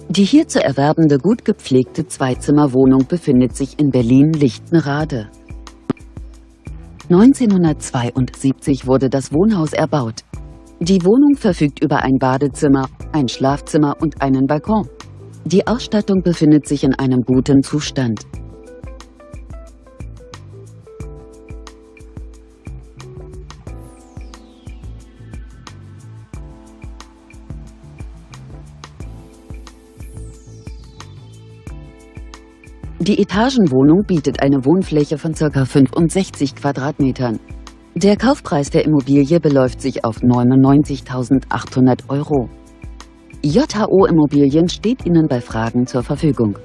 Die hier zu erwerbende gut gepflegte Zweizimmerwohnung befindet sich in Berlin-Lichtenrade. 1972 wurde das Wohnhaus erbaut. Die Wohnung verfügt über ein Badezimmer, ein Schlafzimmer und einen Balkon. Die Ausstattung befindet sich in einem guten Zustand. Die Etagenwohnung bietet eine Wohnfläche von ca. 65 Quadratmetern. Der Kaufpreis der Immobilie beläuft sich auf 99.800 €. JHO Immobilien steht Ihnen bei Fragen zur Verfügung.